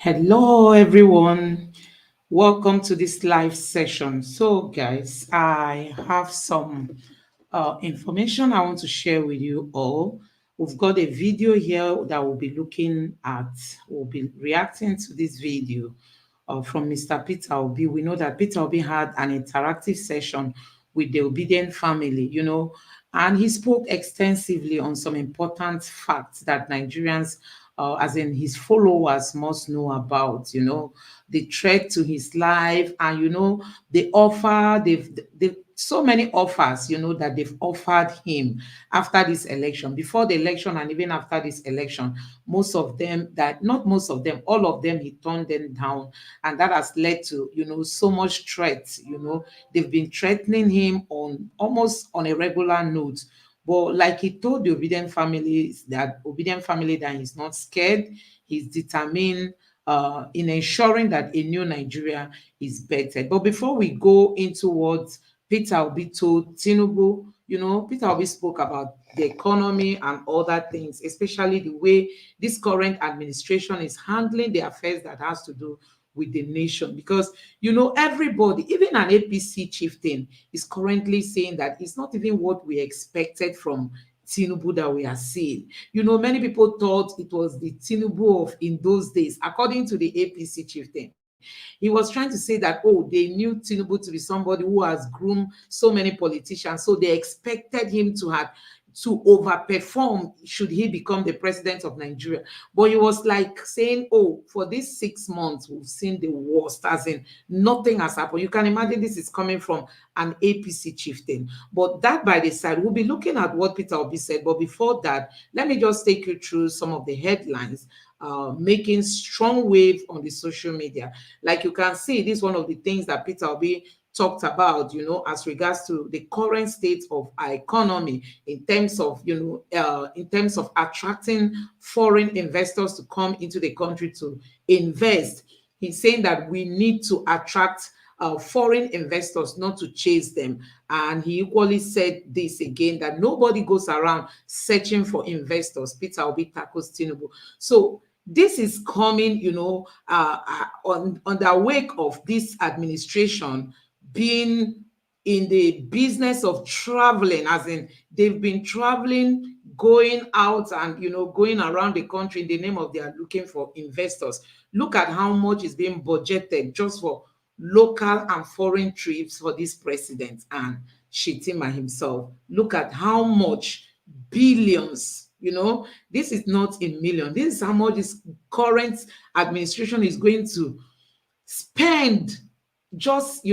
Hello, everyone. Welcome to this live session. So, guys, I have some information I want to share with you all. We've got a video here that we'll be looking at. We'll be reacting to this video from Mr. Peter Obi. We know that Peter Obi had an interactive session with the Obedient family, and he spoke extensively on some important facts that Nigerians, as in his followers, must know about, the threat to his life and, the offer, they've so many offers, that they've offered him after this election, before the election, and even after this election. Most of them, that not most of them, all of them, he turned them down, and that has led to so much threats. They've been threatening him on almost on a regular note. But like he told the Obedient family that he's not scared, he's determined in ensuring that a new Nigeria is better. But before we go into what Peter Obi told Tinubu, Peter Obi spoke about the economy and other things, especially the way this current administration is handling the affairs that has to do with the nation. Because, everybody, even an APC chieftain, is currently saying that it's not even what we expected from Tinubu that we are seeing. Many people thought it was the Tinubu of in those days, according to the APC chieftain. He was trying to say that, oh, they knew Tinubu to be somebody who has groomed so many politicians, so they expected him to overperform should he become the president of Nigeria. But he was like saying, oh, for these 6 months, we've seen the worst, as in nothing has happened. You can imagine this is coming from an APC chieftain. But that by the side, we'll be looking at what Peter Obi said. But before that, let me just take you through some of the headlines making strong wave on the social media. Like you can see, this is one of the things that Peter Obi talked about, as regards to the current state of our economy in terms of, in terms of attracting foreign investors to come into the country to invest. He's saying that we need to attract foreign investors, not to chase them. And he equally said this again, that nobody goes around searching for investors. Peter Obi tackles Tinubu. So this is coming, on the wake of this administration being in the business of traveling, as in they've been traveling, going out and going around the country in the name of they are looking for investors. Look at how much is being budgeted just for local and foreign trips for this president and Shetima himself. Look at how much billions. This is not a million. This is how much this current administration is going to spend just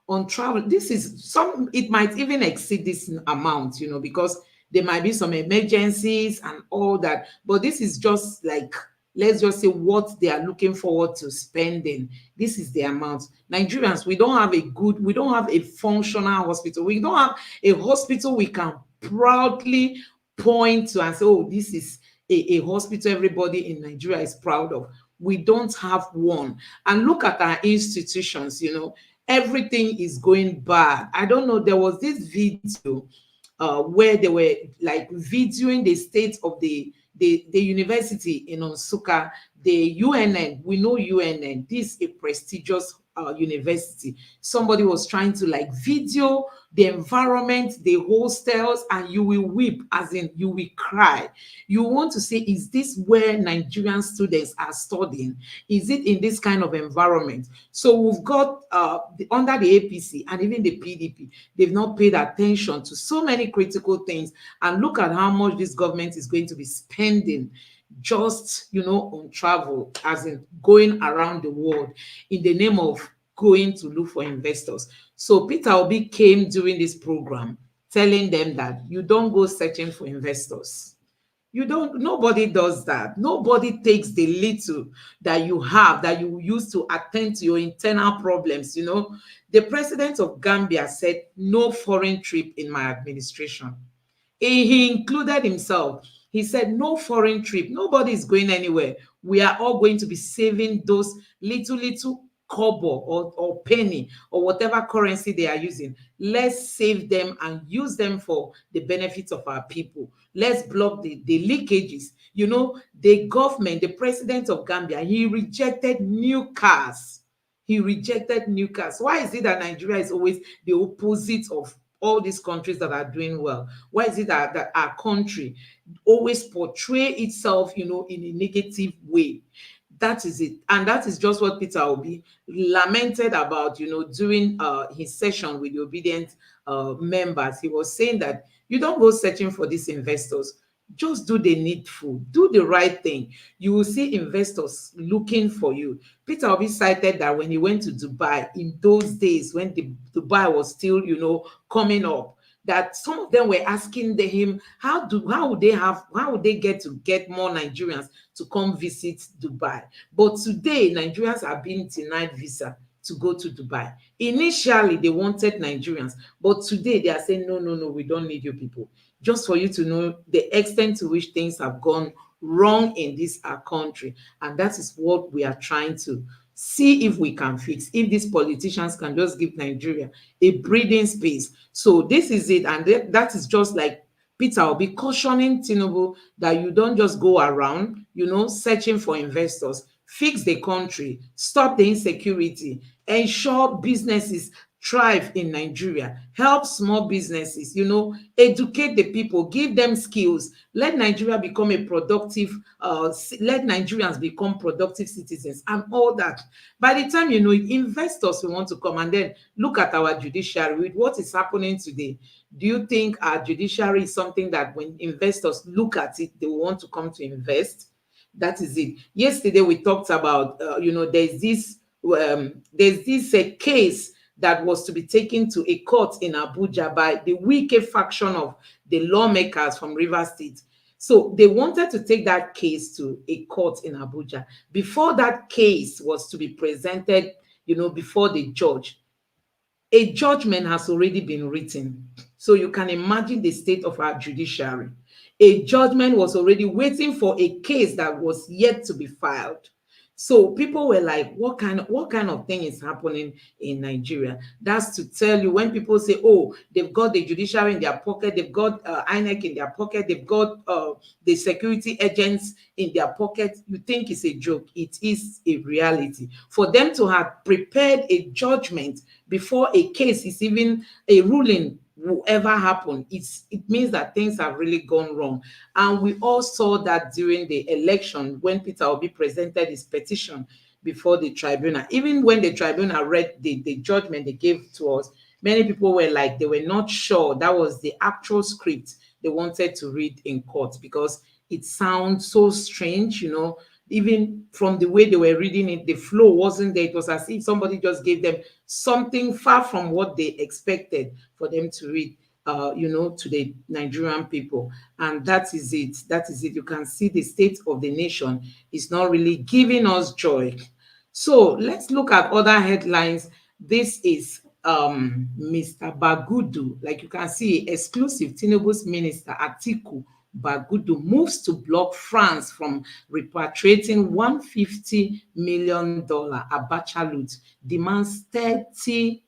on travel. This is some, it might even exceed this amount, because there might be some emergencies and all that, but this is just like, let's just say what they are looking forward to spending. This is the amount. Nigerians, we don't have a functional hospital. We don't have a hospital we can proudly point to and say, oh, this is a hospital everybody in Nigeria is proud of. We don't have one. And look at our institutions, everything is going bad. I don't know, there was this video where they were like videoing the state of the university in Onsuka, the UNN. We know UNN, this is a prestigious university. Somebody was trying to like video the environment, the hostels, and you will weep, as in you will cry. You want to say, is this where Nigerian students are studying? Is it in this kind of environment? So we've got under the APC and even the PDP, they've not paid attention to so many critical things. And look at how much this government is going to be spending just on travel, as in going around the world in the name of going to look for investors. So Peter Obi came during this program telling them that you don't go searching for investors. Nobody does that. Nobody takes the little that you have, that you use to attend to your internal problems. The president of Gambia said no foreign trip in my administration. He included himself. He said no foreign trip. Nobody is going anywhere. We are all going to be saving those little kobo or penny or whatever currency they are using. Let's save them and use them for the benefit of our people. Let's block the leakages. You know, the government, the president of Gambia, he rejected new cars. He rejected new cars. Why is it that Nigeria is always the opposite of all these countries that are doing well? Why is it that our country always portray itself, in a negative way? That is it. And that is just what Peter Obi lamented about, during his session with the obedient members. He was saying that you don't go searching for these investors. Just do the needful, do the right thing. You will see investors looking for you. Peter Obi cited that when he went to Dubai in those days when the Dubai was still, coming up, that some of them were asking him how would they get more Nigerians to come visit Dubai. But today Nigerians are being denied visa to go to Dubai. Initially they wanted Nigerians, but today they are saying no, no, no, we don't need you people. Just for you to know the extent to which things have gone wrong in this our country. And that is what we are trying to see if we can fix, if these politicians can just give Nigeria a breathing space. So this is it. And that is just like Peter will be cautioning Tinubu that you don't just go around, searching for investors. Fix the country, stop the insecurity, ensure businesses thrive in Nigeria, help small businesses, educate the people, give them skills, let Nigeria become a productive, let Nigerians become productive citizens and all that. By the time, investors will want to come. And then look at our judiciary with what is happening today. Do you think our judiciary is something that when investors look at it, they will want to come to invest? That is it. Yesterday we talked about, there's this case that was to be taken to a court in Abuja by the Wike faction of the lawmakers from Rivers State. So they wanted to take that case to a court in Abuja. Before that case was to be presented, before the judge, a judgment has already been written. So you can imagine the state of our judiciary. A judgment was already waiting for a case that was yet to be filed. So people were like, what kind of thing is happening in Nigeria? That's to tell you, when people say, oh, they've got the judiciary in their pocket, they've got INEC in their pocket, they've got the security agents in their pocket, you think it's a joke. It is a reality. For them to have prepared a judgment before a case is even a ruling will ever happen, it means that things have really gone wrong. And we all saw that during the election when Peter Obi presented his petition before the tribunal. Even when the tribunal read the judgment they gave to us, many people were like, they were not sure that was the actual script they wanted to read in court, because it sounds so strange, even from the way they were reading it, the flow wasn't there. It was as if somebody just gave them something far from what they expected for them to read, to the Nigerian people. And that is it. That is it. You can see the state of the nation is not really giving us joy. So let's look at other headlines. This is Mr. Bagudu. Like you can see, exclusive. Tinubu's minister Atiku Bagudu moves to block France from repatriating $150 million Abacha loot, demands 30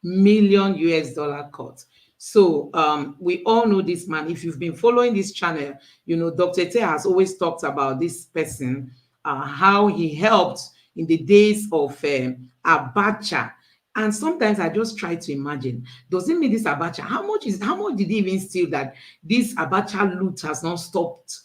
million US dollar cut. So we all know this man. If you've been following this channel, Dr. Te has always talked about this person, how he helped in the days of Abacha. And sometimes I just try to imagine, does it mean this Abacha, how much did he even steal that this Abacha loot has not stopped,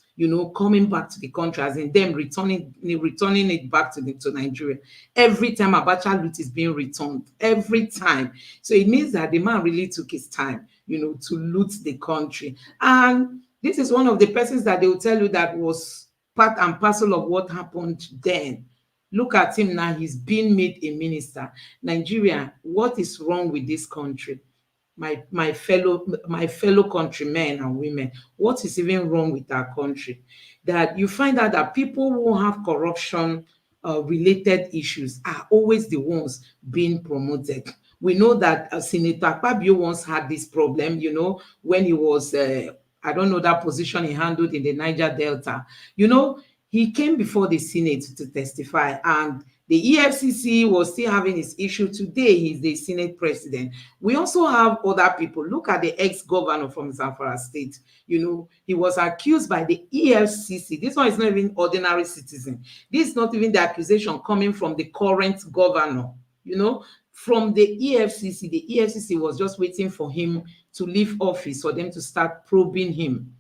coming back to the country, as in them returning it back to Nigeria? Every time Abacha loot is being returned, every time. So it means that the man really took his time, to loot the country. And this is one of the persons that they will tell you that was part and parcel of what happened then. Look at him now, he's been made a minister. Nigeria, what is wrong with this country? My fellow countrymen and women, what is even wrong with our country? That you find out that people who have corruption related issues are always the ones being promoted. We know that Senator Akpabio once had this problem, when he was, I don't know that position he handled in the Niger Delta. He came before the Senate to testify, and The EFCC was still having its issue. Today, he's the Senate president. We also have other people. Look at the ex-governor from Zamfara State. He was accused by the EFCC. This one is not even ordinary citizen. This is not even the accusation coming from the current governor. From the EFCC. The EFCC was just waiting for him to leave office for them to start probing him,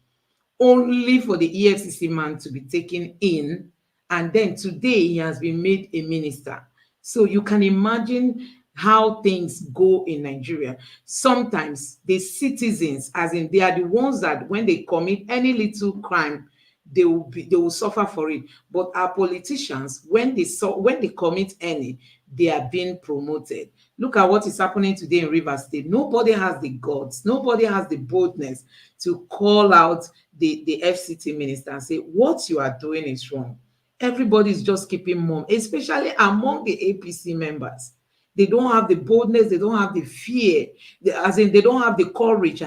only for the EFCC man to be taken in, and then today he has been made a minister. So you can imagine how things go in Nigeria. Sometimes the citizens, as in they are the ones that when they commit any little crime, they will suffer for it. But our politicians, when they commit any, they are being promoted. Look at what is happening today in Rivers State. Nobody has the guts, nobody has the boldness to call out the FCT minister and say, what you are doing is wrong. Everybody is just keeping mum, especially among the APC members. They don't have the boldness, they don't have the fear, as in they don't have the courage,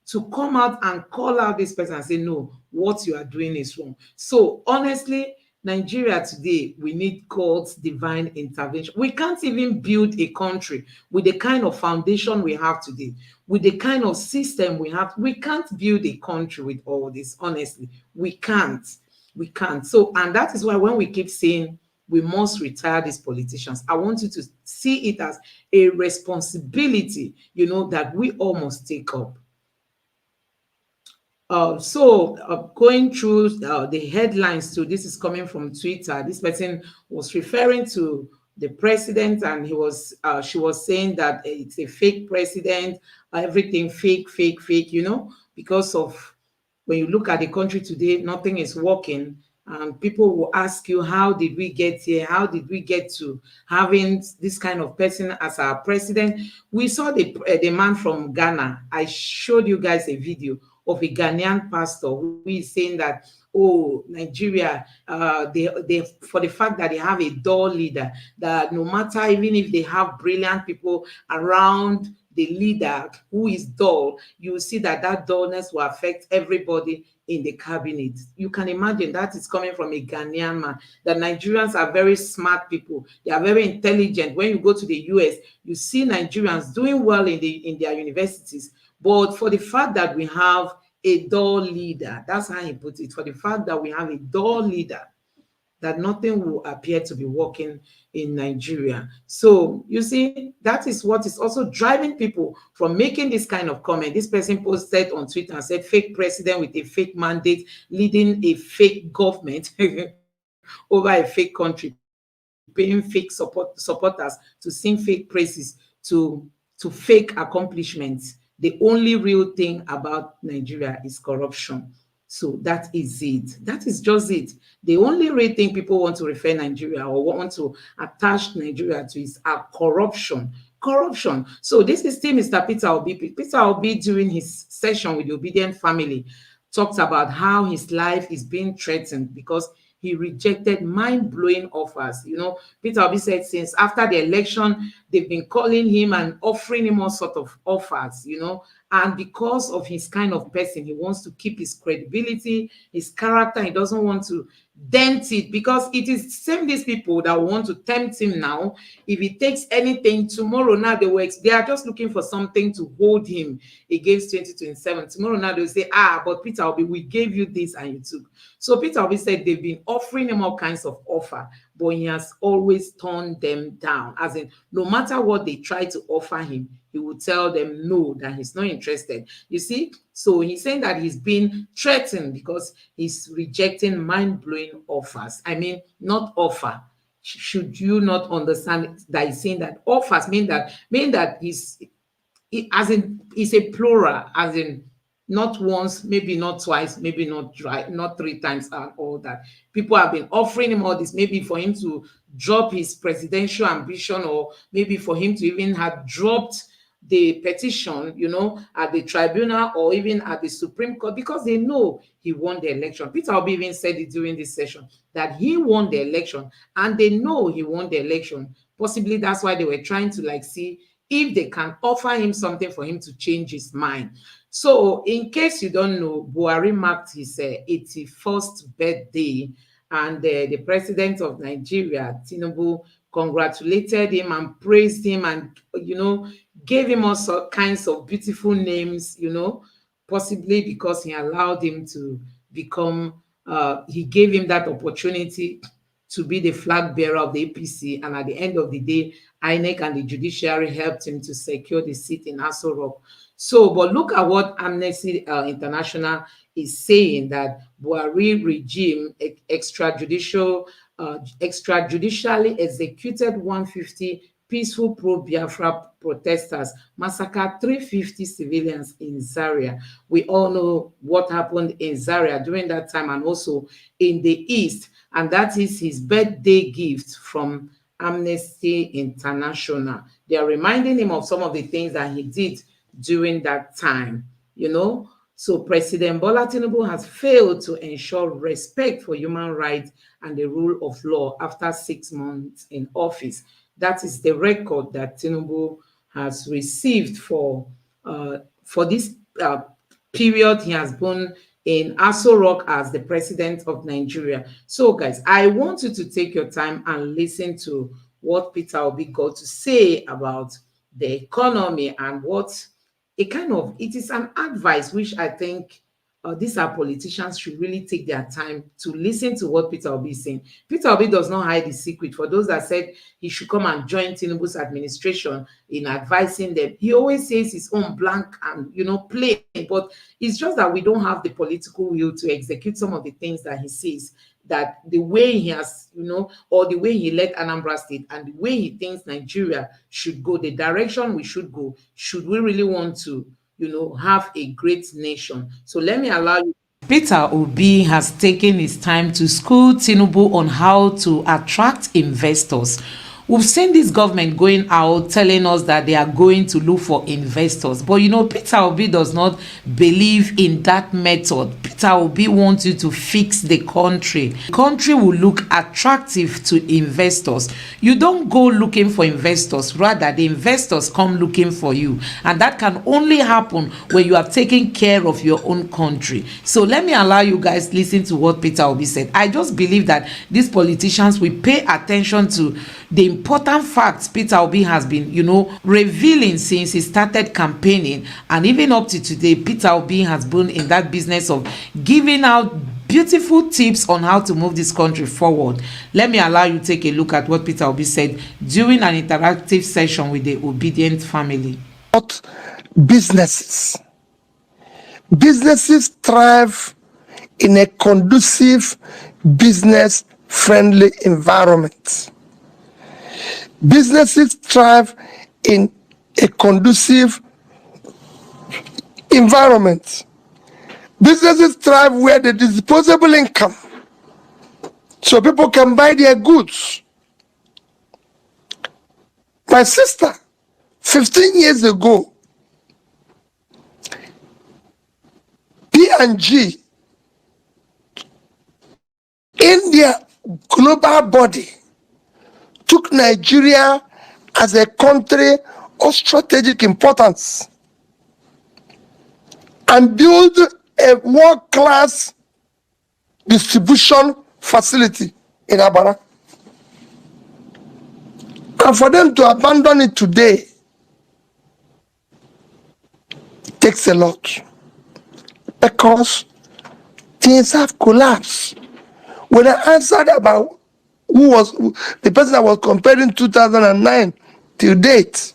to come out and call out this person and say, no, what you are doing is wrong. So honestly, Nigeria today, we need God's divine intervention. We can't even build a country with the kind of foundation we have today, with the kind of system we have. We can't build a country with all this, honestly. We can't. We can't. So, and that is why when we keep saying we must retire these politicians, I want you to see it as a responsibility, that we all must take up. Going through the headlines too, this is coming from Twitter. This person was referring to the president, and she was saying that it's a fake president, everything fake, fake, fake, because of when you look at the country today, nothing is working. And people will ask you, how did we get here? How did we get to having this kind of person as our president? We saw the man from Ghana. I showed you guys a video of a Ghanaian pastor who is saying that, oh, Nigeria, they for the fact that they have a dull leader, that no matter, even if they have brilliant people around the leader who is dull, you see that dullness will affect everybody in the cabinet. You can imagine that is coming from a Ghanaian man. The Nigerians are very smart people. They are very intelligent. When you go to the US, you see Nigerians doing well in their universities. But for the fact that we have a dull leader, that's how he put it, for the fact that we have a dull leader, that nothing will appear to be working in Nigeria. So you see, that is what is also driving people from making this kind of comment. This person posted on Twitter and said, fake president with a fake mandate leading a fake government over a fake country, paying fake supporters to sing fake praises, to fake accomplishments. The only real thing about Nigeria is corruption. So that is it. That is just it. The only real thing people want to refer Nigeria or want to attach Nigeria to is corruption. Corruption. So this is still Mr. Peter Obi. Peter Obi, during his session with the Obedient family, talked about how his life is being threatened because he rejected mind-blowing offers. Peter Obi said since after the election, they've been calling him and offering him all sort of offers, and because of his kind of person, he wants to keep his credibility, his character. He doesn't want to dent it, because it is same these people that want to tempt him now. If he takes anything tomorrow, now they are just looking for something to hold him against 2027. Tomorrow now they'll say, but Peter Obi, we gave you this and you took. So Peter Obi said they've been offering him all kinds of offer, but he has always turned them down. As in, no matter what they try to offer him, he will tell them no, that he's not interested. You see? So he's saying that he's been threatened because he's rejecting mind-blowing offers. Not offer. Should you not understand that he's saying that offers mean that he's, as in, it's a plural, as in not once, maybe not twice, maybe not three times, and all that. People have been offering him all this, maybe for him to drop his presidential ambition, or maybe for him to even have dropped the petition, at the tribunal or even at the Supreme Court, because they know he won the election. Peter Obi even said it during this session that he won the election, and they know he won the election. Possibly that's why they were trying to see if they can offer him something for him to change his mind. So in case you don't know, Buhari marked his 81st birthday and the president of Nigeria, Tinubu, congratulated him and praised him, and gave him all kinds of beautiful names, possibly because he allowed him to become, he gave him that opportunity to be the flag bearer of the APC. And at the end of the day, INEC and the judiciary helped him to secure the seat in Aso Rock. So, but look at what Amnesty International is saying, that Buhari regime extrajudicially executed 150 peaceful pro-Biafra protesters, massacred 350 civilians in Zaria. We all know what happened in Zaria during that time, and also in the East. And that is his birthday gift from Amnesty International. They are reminding him of some of the things that he did during that time, So President Bola Tinubu has failed to ensure respect for human rights and the rule of law after 6 months in office. That is the record that Tinubu has received for this period he has been in Aso Rock as the president of Nigeria. So, guys, I want you to take your time and listen to what Peter Obi got to say about the economy, and what it is an advice which I think these are politicians should really take their time to listen to what Peter Obi is saying. Peter Obi does not hide the secret. For those that said he should come and join Tinubu's administration in advising them, he always says his own blank and plain. But it's just that we don't have the political will to execute some of the things that he says, that the way he has, or the way he led Anambra State, and the way he thinks Nigeria should go, the direction we should go, should we really want to, have a great nation. So let me allow you. Peter Obi has taken his time to school Tinubu on how to attract investors. We've seen this government going out telling us that they are going to look for investors. But Peter Obi does not believe in that method. Peter Obi wants you to fix the country. The country will look attractive to investors. You don't go looking for investors. Rather, the investors come looking for you. And that can only happen when you have taken care of your own country. So let me allow you guys listen to what Peter Obi said. I just believe that these politicians will pay attention to the important facts Peter Obi has been, revealing since he started campaigning. And even up to today, Peter Obi has been in that business of giving out beautiful tips on how to move this country forward. Let me allow you to take a look at what Peter Obi said during an interactive session with the Obedient family. Businesses thrive in a conducive, business-friendly environment. Businesses thrive in a conducive environment. Businesses thrive where there is disposable income, so people can buy their goods. My sister, 15 years ago, P&G, in their global body, took Nigeria as a country of strategic importance and built a world-class distribution facility in Abara. And for them to abandon it today takes a lot, because things have collapsed. When I answered about who was the person that was comparing 2009 till date,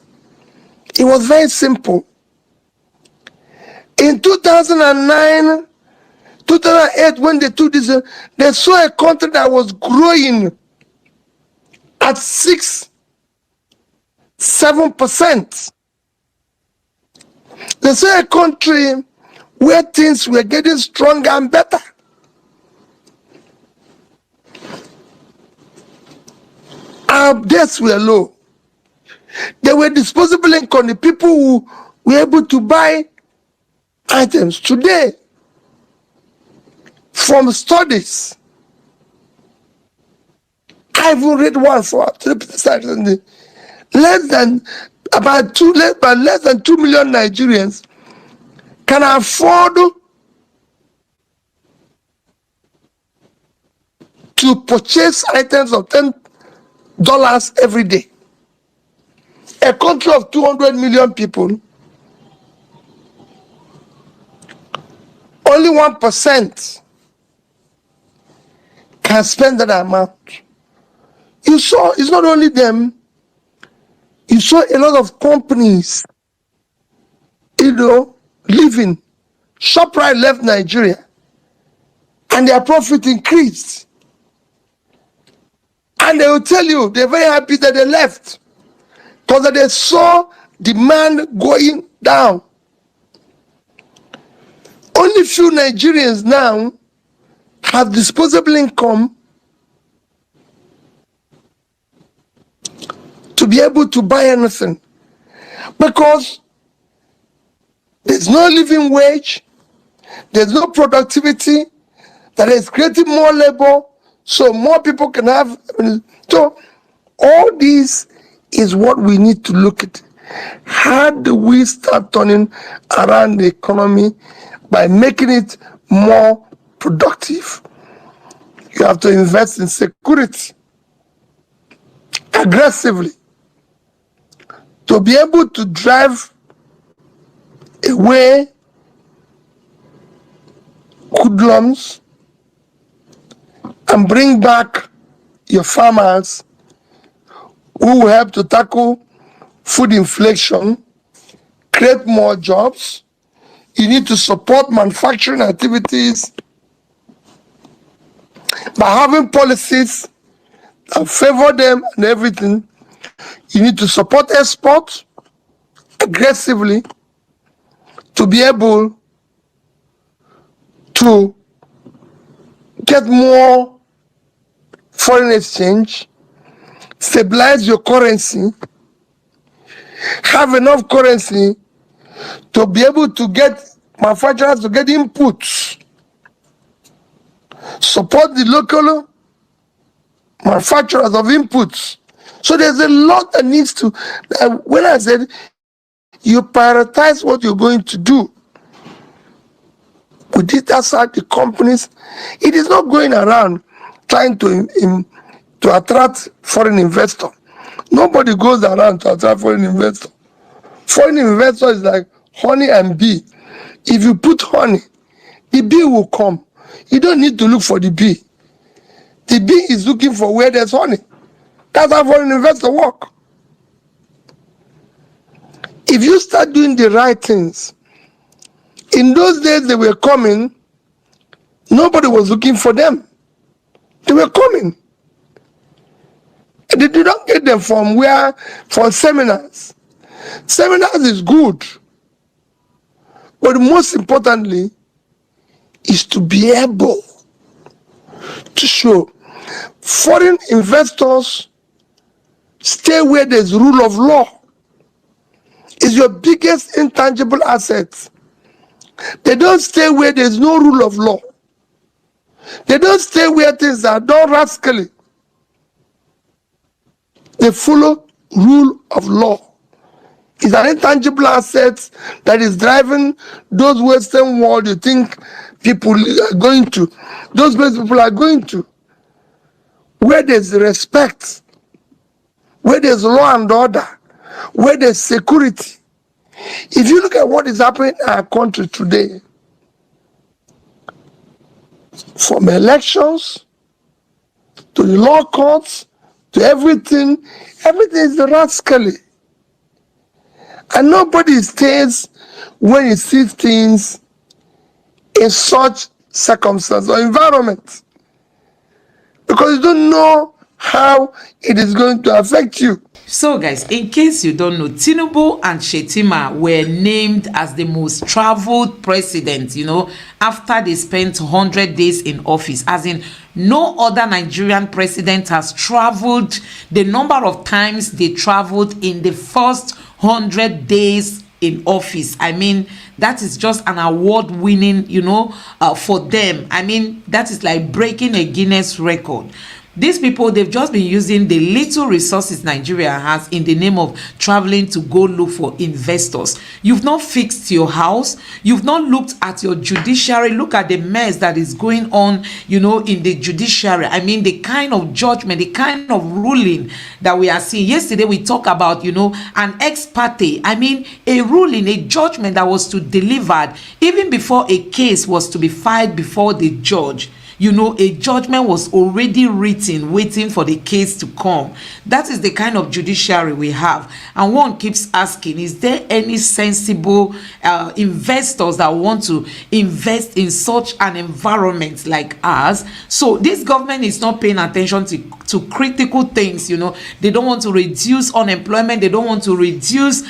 it was very simple. In 2009, 2008, when they took this, they saw a country that was growing at 6-7%. They saw a country where things were getting stronger and better. Our debts were low. There were disposable income. The people who were able to buy items today, from studies, I even read one for less than 2 million Nigerians can afford to purchase items of $10 every day. A country of 200 million people, only 1% can spend that amount. You saw, it's not only them, you saw a lot of companies, leaving. ShopRite left Nigeria and their profit increased. And they will tell you they're very happy that they left because they saw demand going down. Only few Nigerians now have disposable income to be able to buy anything because there's no living wage, there's no productivity, that is creating more labor so more people can have. So all this is what we need to look at. How do we start turning around the economy by making it more productive? You have to invest in security aggressively to be able to drive away hoodlums and bring back your farmers who will help to tackle food inflation, create more jobs. You need to support manufacturing activities by having policies that favor them and everything. You need to support export aggressively to be able to get more foreign exchange, stabilize your currency, have enough currency to be able to get manufacturers to get inputs, support the local manufacturers of inputs. So there's a lot that needs to, when I said you prioritize what you're going to do, we did that side the companies. It is not going around trying to attract foreign investor. Nobody goes around to attract foreign investor. Foreign investor is like honey and bee. If you put honey, the bee will come. You don't need to look for the bee. The bee is looking for where there's honey. That's how foreign investor work. If you start doing the right things, in those days they were coming, nobody was looking for them. They were coming. And they did not get them from where? From seminars. Seminars is good. But most importantly, is to be able to show foreign investors stay where there's rule of law. Is your biggest intangible asset. They don't stay where there's no rule of law. They don't stay where things are done rascally. They follow rule of law. It's an intangible asset that is driving those Western world you think people are going to. Those places people are going to. Where there's respect, where there's law and order, where there's security. If you look at what is happening in our country today, from elections to the law courts to everything is rascally. And nobody stays when he sees things in such circumstance or environment, because you don't know how it is going to affect you. So guys, in case you don't know, Tinubu and Shettima were named as the most traveled president, after they spent 100 days in office. As in, no other Nigerian president has traveled the number of times they traveled in the first 100 days in office. I mean, that is just an award winning, for them. I mean, that is like breaking a Guinness record. These people, they've just been using the little resources Nigeria has in the name of traveling to go look for investors. You've not fixed your house. You've not looked at your judiciary. Look at the mess that is going on, you know, in the judiciary. I mean, the kind of judgment, the kind of ruling that we are seeing. Yesterday, we talked about, you know, an ex parte. I mean, a ruling, a judgment that was to delivered even before a case was to be filed before the judge. You know, a judgment was already written, waiting for the case to come. That is the kind of judiciary we have. And one keeps asking, is there any sensible investors that want to invest in such an environment like ours? So this government is not paying attention to critical things. You know, they don't want to reduce unemployment. They don't want to reduce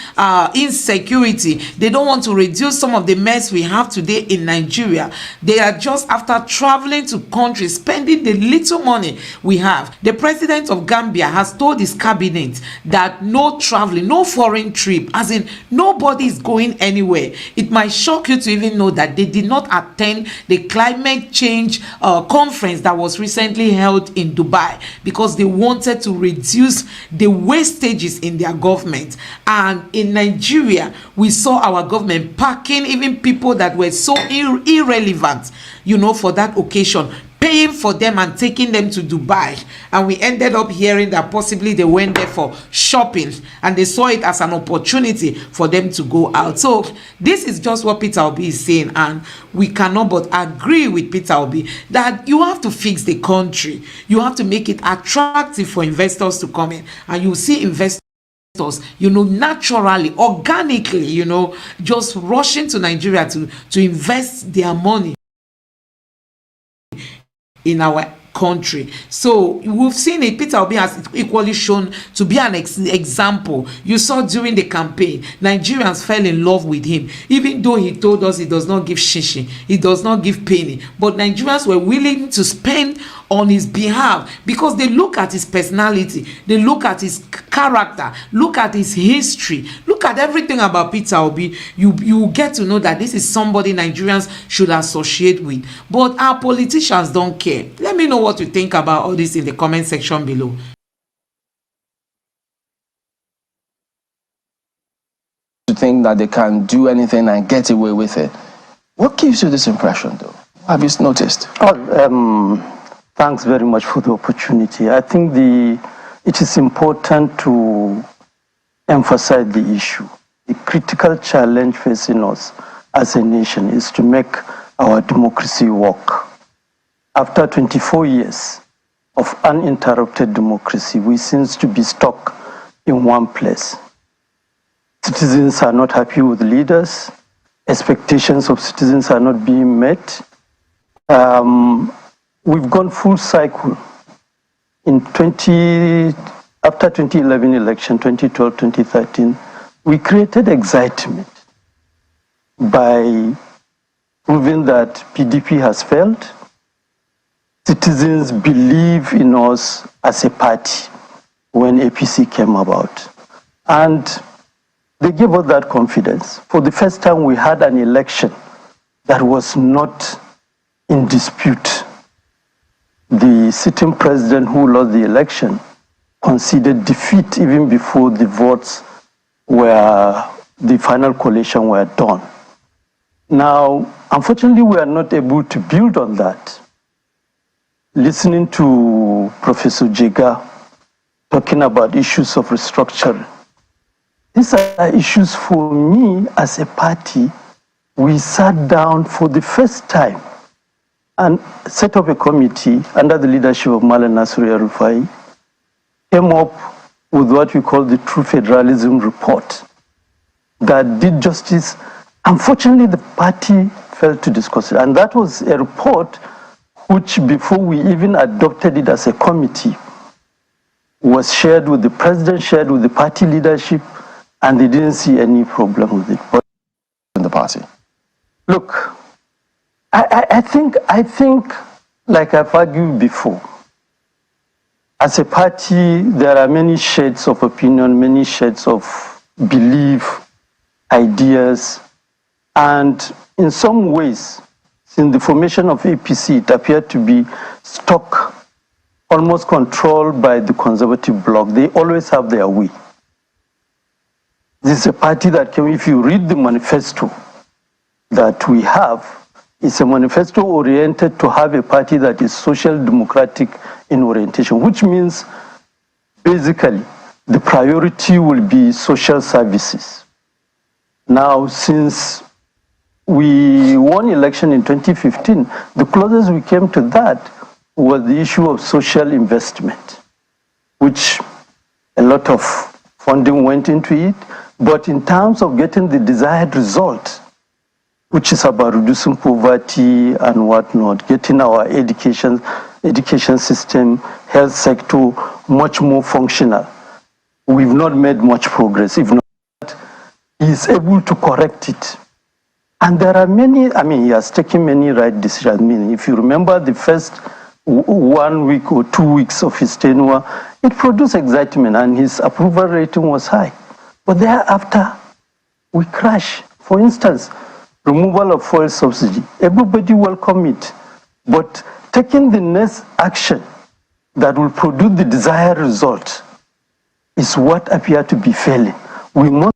insecurity. They don't want to reduce some of the mess we have today in Nigeria. They are just after traveling to countries, spending the little money we have. The president of Gambia has told his cabinet that no traveling, no foreign trip, as in nobody is going anywhere. It might shock you to even know that they did not attend the climate change conference that was recently held in Dubai because they wanted to reduce the wastages in their government. And in Nigeria, we saw our government packing even people that were so irrelevant, you know, for that occasion, paying for them and taking them to Dubai. And we ended up hearing that possibly they went there for shopping and they saw it as an opportunity for them to go out. So this is just what Peter Obi is saying, and we cannot but agree with Peter Obi that you have to fix the country. You have to make it attractive for investors to come in, and you see investors, you know, naturally, organically, you know, just rushing to Nigeria to invest their money in our country. So we've seen it. Peter Obi has equally shown to be an example. You saw during the campaign, Nigerians fell in love with him, even though he told us he does not give shishi, he does not give penny, but Nigerians were willing to spend on his behalf because they look at his personality, they look at his character, look at his history, look at everything about Peter Obi. You get to know that this is somebody Nigerians should associate with. But our politicians don't care. Let me know what you think about all this in the comment section below. To think that they can do anything and get away with it. What gives you this impression, though? Have you noticed? Thanks very much for the opportunity. I think it is important to emphasize the issue. The critical challenge facing us as a nation is to make our democracy work. After 24 years of uninterrupted democracy, we seem to be stuck in one place. Citizens are not happy with leaders. Expectations of citizens are not being met. We've gone full cycle. After 2011 election, 2012, 2013, we created excitement by proving that PDP has failed. Citizens believe in us as a party when APC came about. And they gave us that confidence. For the first time, we had an election that was not in dispute. The sitting president who lost the election conceded defeat even before the votes the final collation were done. Now, unfortunately, we are not able to build on that. Listening to Professor Jega talking about issues of restructuring, these are issues for me as a party. We sat down for the first time and set up a committee under the leadership of Malam Nasir El-Rufai, came up with what we call the True Federalism Report that did justice. Unfortunately, the party failed to discuss it. And that was a report which, before we even adopted it as a committee, was shared with the president, shared with the party leadership, and they didn't see any problem with it. But In the party? look, I think, like I've argued before, as a party, there are many shades of opinion, many shades of belief, ideas, and in some ways, since the formation of APC, it appeared to be stuck almost controlled by the conservative bloc. They always have their way. This is a party that came, if you read the manifesto that we have, it's a manifesto oriented to have a party that is social democratic in orientation, which means basically the priority will be social services. Now, since we won election in 2015, the closest we came to that was the issue of social investment, which a lot of funding went into it. But in terms of getting the desired result, which is about reducing poverty and whatnot, getting our education system, health sector much more functional, we've not made much progress. If not, he is able to correct it. And there are many, he has taken many right decisions. If you remember the first 1 week or 2 weeks of his tenure, it produced excitement and his approval rating was high. But thereafter, we crash. For instance, removal of fuel subsidy. Everybody welcome it. But taking the next action that will produce the desired result is what appears to be failing. We must